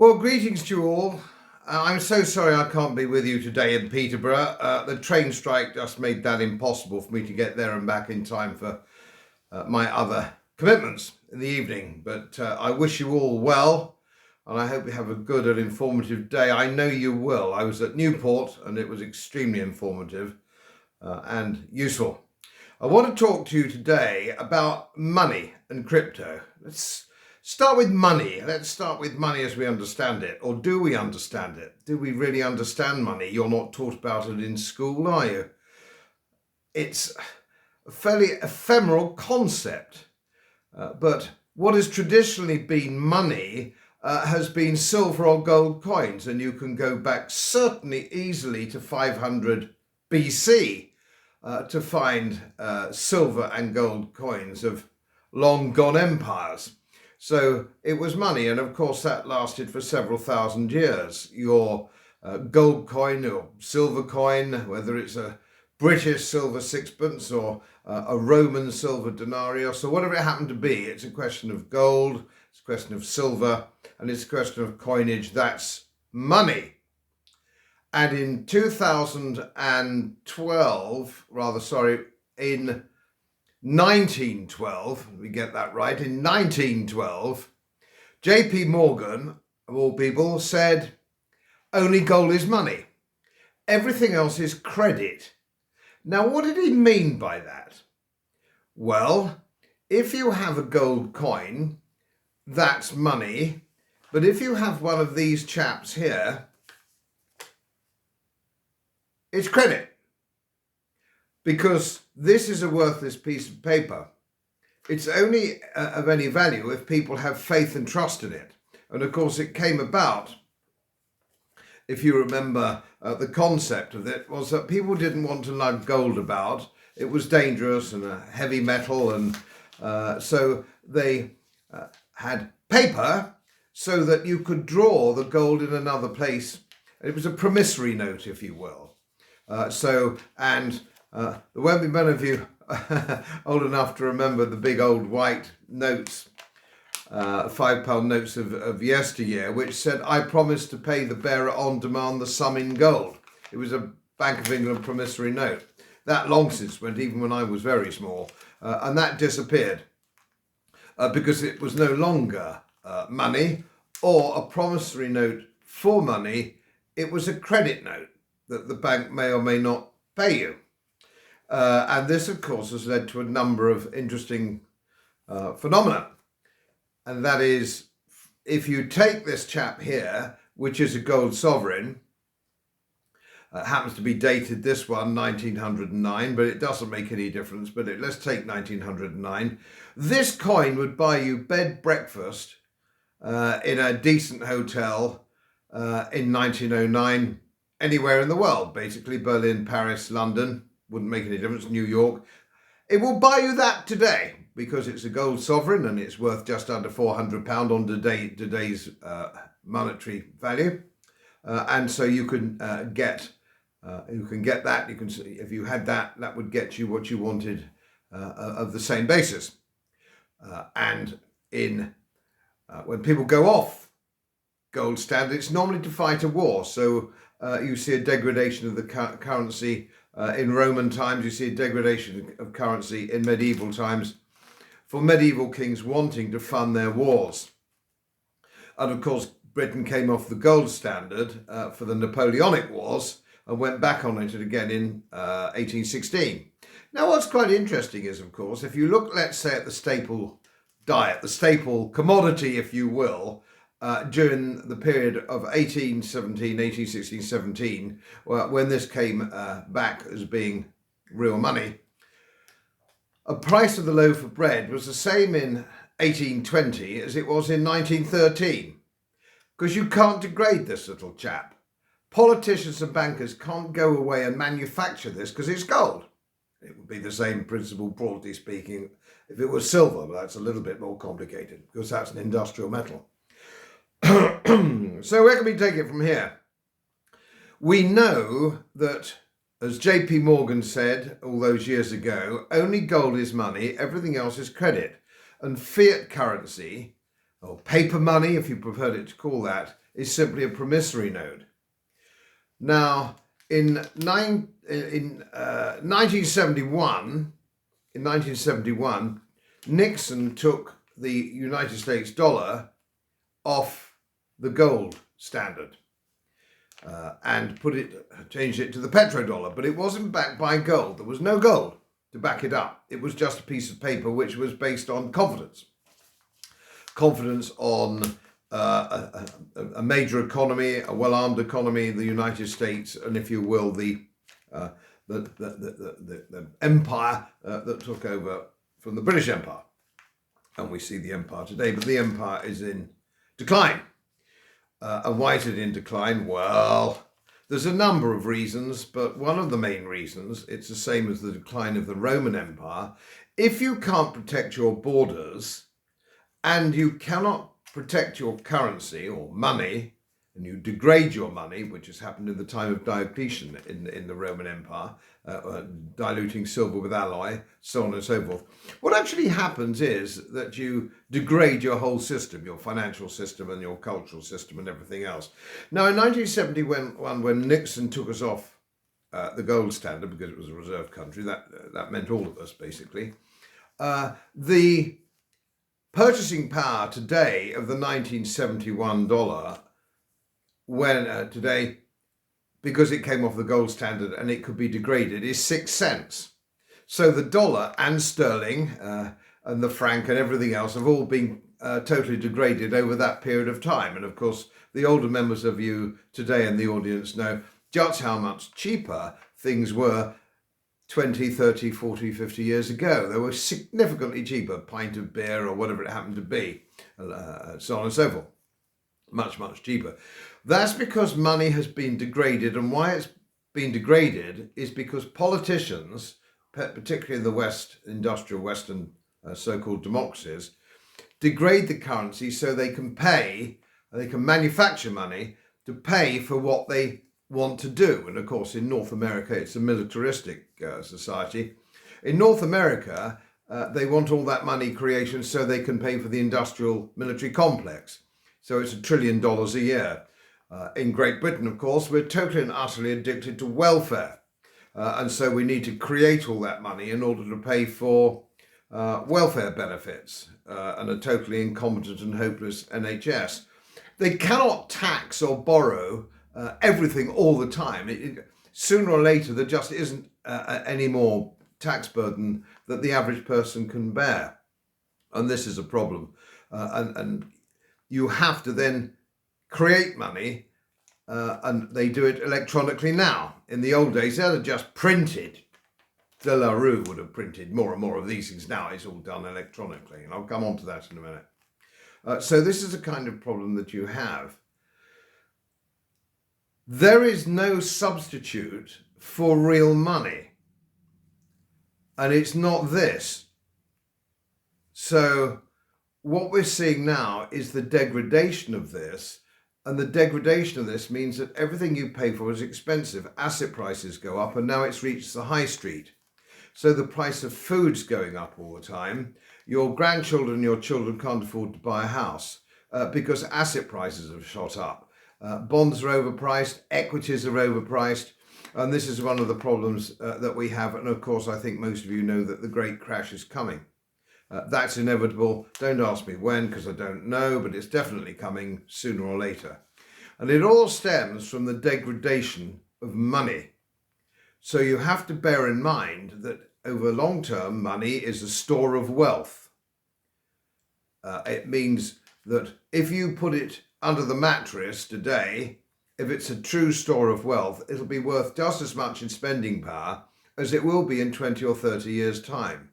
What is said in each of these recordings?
Well, greetings to you all. I'm so sorry I can't be with you today in Peterborough. The train strike just made that impossible for me to get there and back in time for my other commitments in the evening. But I wish you all well, and I hope you have a good and informative day. I know you will. I was at Newport and it was extremely informative and useful. I want to talk to you today about money and crypto. Let's start with money. Let's start with money as we understand it. Or do we understand it? Do we really understand money? You're not taught about it in school, are you? It's a fairly ephemeral concept. But what has traditionally been money has been silver or gold coins. And you can go back certainly easily to 500 BC to find silver and gold coins of long gone empires. So it was money, and of course that lasted for several thousand years. Your gold coin or silver coin, whether it's a British silver sixpence or a Roman silver denarius or whatever it happened to be, it's a question of gold, it's a question of silver, and it's a question of coinage. That's money. And in in 1912, we get that right, in 1912, J.P. Morgan, of all people, said, only gold is money. Everything else is credit. Now, what did he mean by that? Well, if you have a gold coin, that's money. But if you have one of these chaps here, it's credit. Because this is a worthless piece of paper. It's only of any value if people have faith and trust in it. And of course it came about, if you remember, the concept of it was that people didn't want to lug gold about. It was dangerous and a heavy metal, and so they had paper so that you could draw the gold in another place. It was a promissory note, if you will. There won't be many of you old enough to remember the big old white notes, £5 notes of yesteryear, which said, I promise to pay the bearer on demand the sum in gold. It was a Bank of England promissory note. That long since went, even when I was very small, and that disappeared because it was no longer money or a promissory note for money. It was a credit note that the bank may or may not pay you. And this, of course, has led to a number of interesting phenomena. And that is, if you take this chap here, which is a gold sovereign, happens to be dated, this one, 1909, but it doesn't make any difference. But let's take 1909. This coin would buy you bed, breakfast in a decent hotel in 1909, anywhere in the world, basically Berlin, Paris, London. Wouldn't make any difference, New York. It will buy you that today because it's a gold sovereign and it's worth just under £400 on today's monetary value. And so you can get that. You can, if you had that, that would get you what you wanted of the same basis. And when people go off gold standard, it's normally to fight a war. So you see a degradation of the currency. In Roman times, you see a degradation of currency in medieval times for medieval kings wanting to fund their wars. And of course, Britain came off the gold standard for the Napoleonic Wars and went back on it again in 1816. Now, what's quite interesting is, of course, if you look, let's say, at the staple diet, the staple commodity, if you will, during the period of 1816, 17, when this came back as being real money, a price of the loaf of bread was the same in 1820 as it was in 1913. Because you can't degrade this little chap. Politicians and bankers can't go away and manufacture this because it's gold. It would be the same principle, broadly speaking, if it was silver, but that's a little bit more complicated because that's an industrial metal. So where can we take it from here? We know that, as J.P. Morgan said all those years ago, only gold is money, everything else is credit. And fiat currency, or paper money, if you preferred it to call that, is simply a promissory note. Now, in 1971, Nixon took the United States dollar off the gold standard and changed it to the petrodollar, but it wasn't backed by gold. There was no gold to back it up. It was just a piece of paper which was based on confidence on a major economy, a well-armed economy, the United States, and if you will, the empire that took over from the British Empire. And we see the empire today, but the empire is in decline. And why is it in decline? Well, there's a number of reasons, but one of the main reasons, it's the same as the decline of the Roman Empire. If you can't protect your borders and you cannot protect your currency or money, and you degrade your money, which has happened in the time of Diocletian in the Roman Empire, diluting silver with alloy, so on and so forth. What actually happens is that you degrade your whole system, your financial system and your cultural system and everything else. Now, in 1971, when Nixon took us off the gold standard, because it was a reserve country, that meant all of us, basically, the purchasing power today of the 1971 dollar, today, because it came off the gold standard and it could be degraded, is 6 cents. So the dollar and sterling and the franc and everything else have all been totally degraded over that period of time. And of course, the older members of you today in the audience know just how much cheaper things were 20, 30, 40, 50 years ago. They were significantly cheaper, pint of beer or whatever it happened to be, so on and so forth. Much, much cheaper. That's because money has been degraded, and why it's been degraded is because politicians, particularly in the West, industrial Western so-called democracies, degrade the currency so they can manufacture money to pay for what they want to do. And of course, in North America, it's a militaristic society. In North America, they want all that money creation so they can pay for the industrial military complex. So it's $1 trillion a year. In Great Britain, of course, we're totally and utterly addicted to welfare. And so we need to create all that money in order to pay for welfare benefits and a totally incompetent and hopeless NHS. They cannot tax or borrow everything all the time. Sooner or later, there just isn't any more tax burden that the average person can bear. And this is a problem. And you have to then create money, and they do it electronically now. In the old days, they'd have just printed. De La Rue would have printed more and more of these things. Now it's all done electronically, and I'll come on to that in a minute. So this is a kind of problem that you have. There is no substitute for real money, and it's not this. So what we're seeing now is the degradation of this, and the degradation of this means that everything you pay for is expensive. Asset prices go up, and now it's reached the high street. So the price of food's going up all the time. Your grandchildren and your children can't afford to buy a house because asset prices have shot up. Bonds are overpriced, equities are overpriced, and this is one of the problems that we have. And of course, I think most of you know that the great crash is coming. That's inevitable. Don't ask me when, because I don't know, but it's definitely coming sooner or later. And it all stems from the degradation of money. So you have to bear in mind that over long term, money is a store of wealth. It means that if you put it under the mattress today, if it's a true store of wealth, it'll be worth just as much in spending power as it will be in 20 or 30 years' time.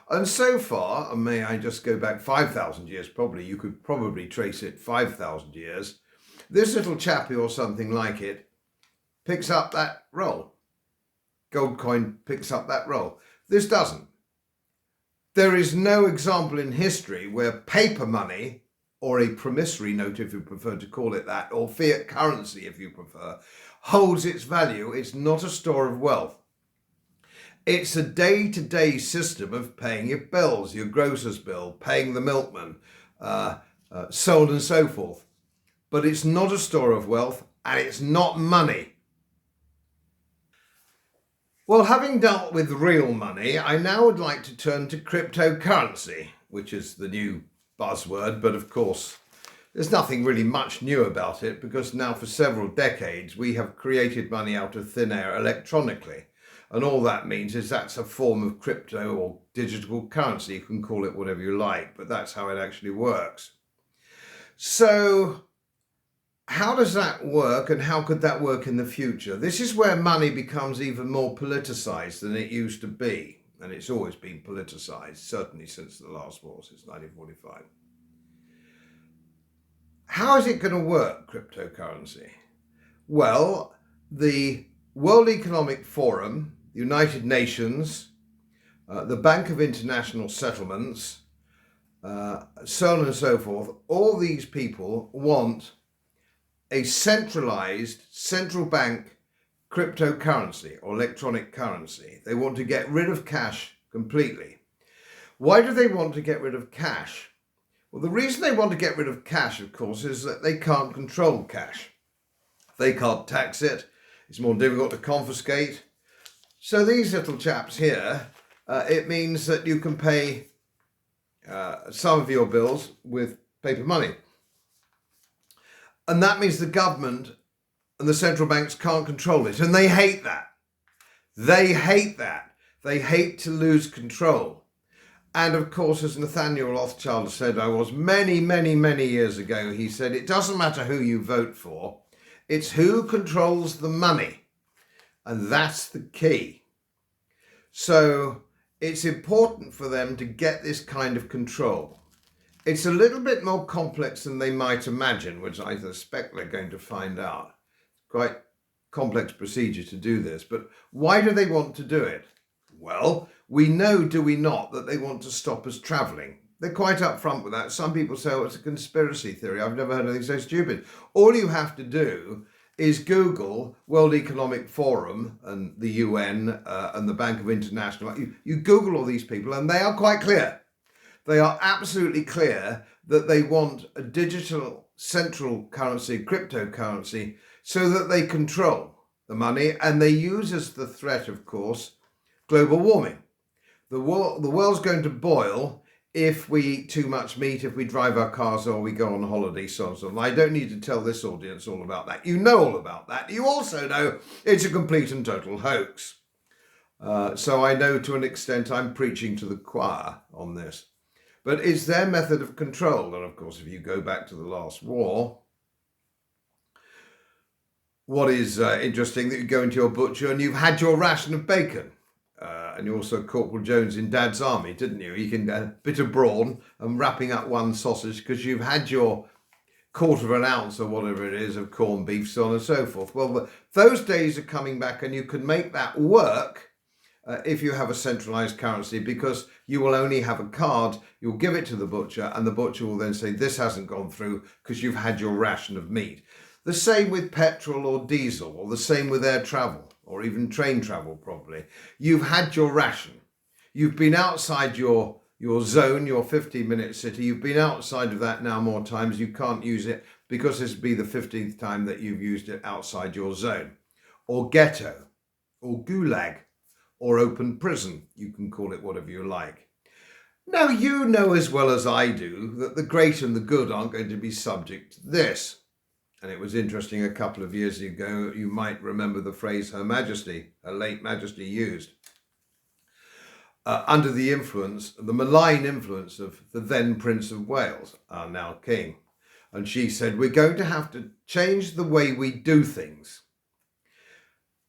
And so far, and may I just go back 5,000 years, you could probably trace it 5,000 years, this little chappie or something like it picks up that roll. Gold coin picks up that roll. This doesn't. There is no example in history where paper money, or a promissory note if you prefer to call it that, or fiat currency if you prefer, holds its value. It's not a store of wealth. It's a day-to-day system of paying your bills, your grocer's bill, paying the milkman, so on and so forth. but it's not a store of wealth and it's not money. Well, having dealt with real money, I now would like to turn to cryptocurrency, which is the new buzzword, but of course, there's nothing really much new about it because now for several decades we have created money out of thin air electronically. And all that means is that's a form of crypto or digital currency. You can call it whatever you like, but that's how it actually works. So how does that work and how could that work in the future? This is where money becomes even more politicized than it used to be. And it's always been politicized, certainly since the last war, since 1945. How is it going to work, cryptocurrency? Well, the World Economic Forum, the United Nations, the Bank of International Settlements, so on and so forth, all these people want a centralized central bank cryptocurrency or electronic currency. They want to get rid of cash completely. Why do they want to get rid of cash? Well, the reason they want to get rid of cash, of course, is that they can't control cash. They can't tax it. It's more difficult to confiscate. So these little chaps here, it means that you can pay some of your bills with paper money. And that means the government and the central banks can't control it. And they hate that. They hate that. They hate to lose control. And of course, as Nathaniel Rothschild said, many years ago, he said, it doesn't matter who you vote for, it's who controls the money. And that's the key. So it's important for them to get this kind of control. It's a little bit more complex than they might imagine, which I suspect they're going to find out. Quite complex procedure to do this, but why do they want to do it? Well, we know, do we not, that they want to stop us travelling. They're quite upfront with that. Some people say, oh, it's a conspiracy theory. I've never heard anything so stupid. All you have to do is Google World Economic Forum and the UN and the Bank of International. You Google all these people and they are quite clear. They are absolutely clear that they want a digital central currency, cryptocurrency, so that they control the money, and they use as the threat, of course, global warming. The world's going to boil if we eat too much meat, if we drive our cars or we go on holiday, so on and so on. I don't need to tell this audience all about that. You know all about that. You also know it's a complete and total hoax. So I know to an extent I'm preaching to the choir on this. But it's their method of control. And of course, if you go back to the last war, what is interesting that you go into your butcher and you've had your ration of bacon. And you also Corporal Jones in Dad's Army, didn't you? You can a bit of brawn and wrapping up one sausage because you've had your quarter of an ounce or whatever it is of corned beef, so on and so forth. Well, those days are coming back, and you can make that work if you have a centralized currency, because you will only have a card, you'll give it to the butcher, and the butcher will then say, this hasn't gone through because you've had your ration of meat. The same with petrol or diesel, or the same with air travel, or even train travel probably. You've had your ration. You've been outside your zone, your 15-minute city. You've been outside of that now more times. You can't use it because this will be the 15th time that you've used it outside your zone. Or ghetto, or gulag, or open prison. You can call it whatever you like. Now, you know as well as I do that the great and the good aren't going to be subject to this. And it was interesting, a couple of years ago, you might remember the phrase Her Majesty, Her late Majesty used, under the influence, the malign influence of the then Prince of Wales, our now King. And she said, we're going to have to change the way we do things.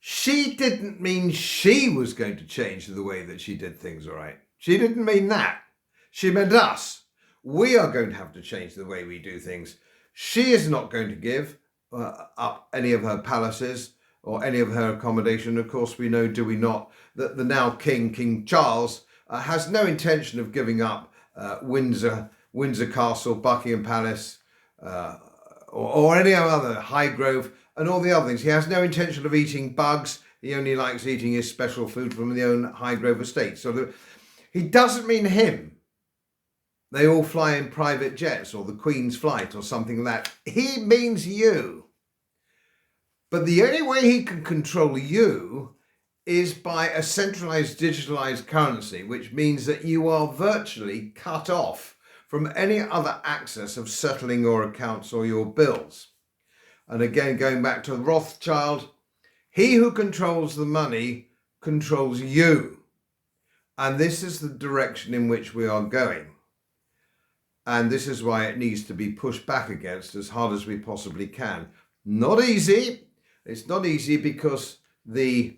She didn't mean she was going to change the way that she did things, all right? She didn't mean that. She meant us. We are going to have to change the way we do things. She is not going to give up any of her palaces or any of her accommodation. Of course, we know, do we not, that the now King Charles, has no intention of giving up Windsor Castle, Buckingham Palace, or any other, Highgrove, and all the other things. He has no intention of eating bugs. He only likes eating his special food from the own Highgrove estate. So he doesn't mean him. They all fly in private jets or the Queen's flight or something like that. He means you. But the only way he can control you is by a centralized digitalized currency, which means that you are virtually cut off from any other access of settling your accounts or your bills. And again, going back to Rothschild, he who controls the money controls you. And this is the direction in which we are going. And this is why it needs to be pushed back against as hard as we possibly can. Not easy. It's not easy because the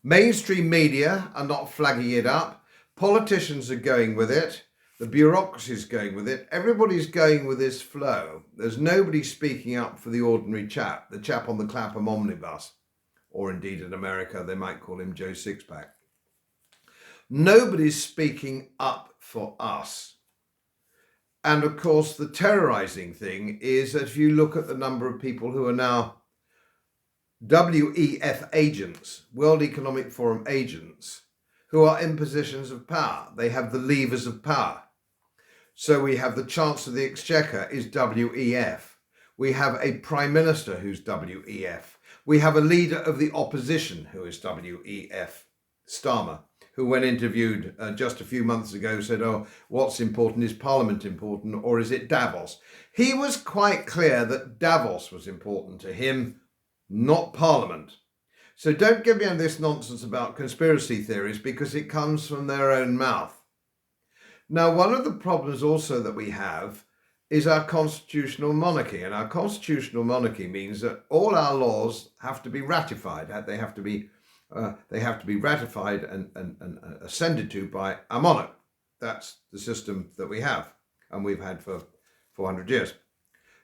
mainstream media are not flagging it up. Politicians are going with it. The bureaucracy is going with it. Everybody's going with this flow. There's nobody speaking up for the ordinary chap, the chap on the Clapham omnibus. Or indeed in America, they might call him Joe Sixpack. Nobody's speaking up for us. And of course, the terrorizing thing is that if you look at the number of people who are now WEF agents, World Economic Forum agents, who are in positions of power. They have the levers of power. So we have the Chancellor of the Exchequer is WEF. We have a Prime Minister who's WEF. We have a leader of the opposition who is WEF, Starmer, who when interviewed just a few months ago said, oh, what's important? Is Parliament important or is it Davos? He was quite clear that Davos was important to him, not Parliament. So don't give me any of this nonsense about conspiracy theories because it comes from their own mouth. Now, one of the problems also that we have is our constitutional monarchy. And our constitutional monarchy means that all our laws have to be ratified. They have to be ratified and ascended to by a monarch. That's the system that we have and we've had for 400 years.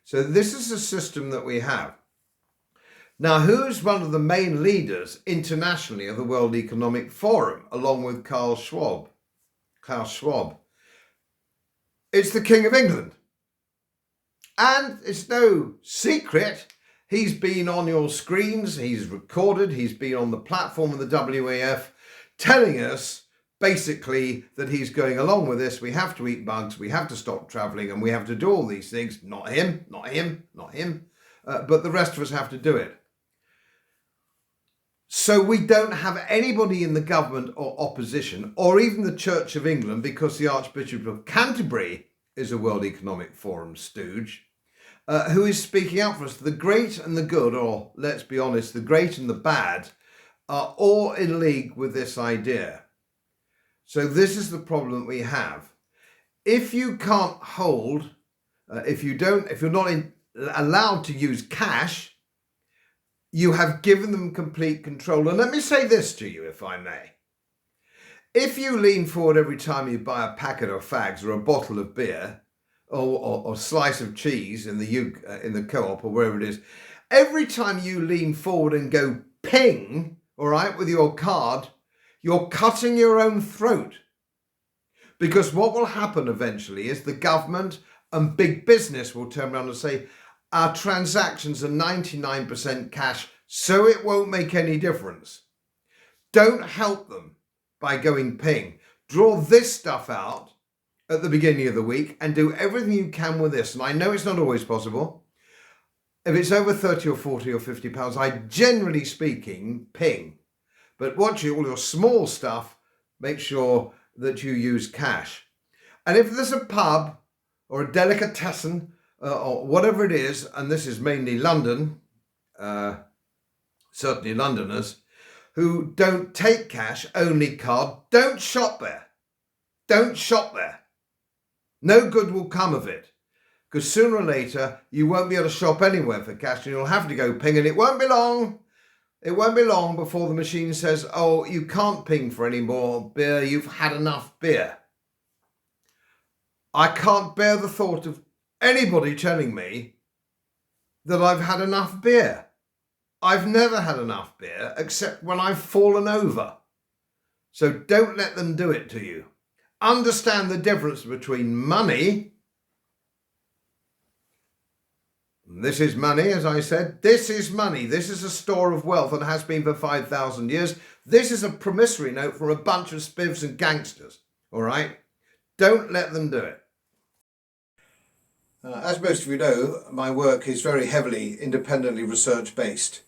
So this is the system that we have. Now, who's one of the main leaders internationally of the World Economic Forum, along with Klaus Schwab? It's the King of England. And it's no secret, he's been on your screens, he's recorded, he's been on the platform of the WEF, telling us basically that he's going along with this. We have to eat bugs, we have to stop travelling, and we have to do all these things. Not him, but the rest of us have to do it. So we don't have anybody in the government or opposition, or even the Church of England, because the Archbishop of Canterbury is a World Economic Forum stooge, who is speaking out for us. The great and the good, or let's be honest, the great and the bad, are all in league with this idea. So this is the problem that we have. If you can't hold, if you're not allowed to use cash, you have given them complete control. And let me say this to you, if I may. If you lean forward every time you buy a packet of fags or a bottle of beer or a slice of cheese in the co-op or wherever it is, every time you lean forward and go ping, all right, with your card, you're cutting your own throat. Because what will happen eventually is the government and big business will turn around and say, our transactions are 99% cash, so it won't make any difference. Don't help them by going ping. Draw this stuff out at the beginning of the week and do everything you can with this. And I know it's not always possible. If it's over 30 or 40 or 50 pounds, I generally speaking ping. But watch all your small stuff, make sure that you use cash. And if there's a pub or a delicatessen, or whatever it is, and this is mainly London, certainly Londoners, who don't take cash, only card, don't shop there. Don't shop there. No good will come of it. Because sooner or later, you won't be able to shop anywhere for cash and you'll have to go ping, and it won't be long. It won't be long before the machine says, oh, you can't ping for any more beer, you've had enough beer. I can't bear the thought of anybody telling me that I've had enough beer. I've never had enough beer except when I've fallen over. So don't let them do it to you. Understand the difference between money. This is money, as I said. This is money. This is a store of wealth and has been for 5,000 years. This is a promissory note from a bunch of spivs and gangsters. All right? Don't let them do it. As most of you know, my work is very heavily independently research based,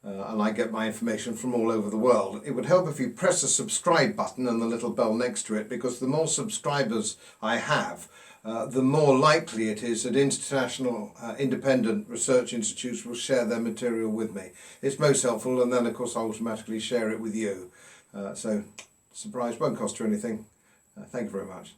and I get my information from all over the world. It would help if you press the subscribe button and the little bell next to it, because the more subscribers I have, the more likely it is that international independent research institutes will share their material with me. It's most helpful, and then of course I'll automatically share it with you. So, surprise, won't cost you anything. Thank you very much.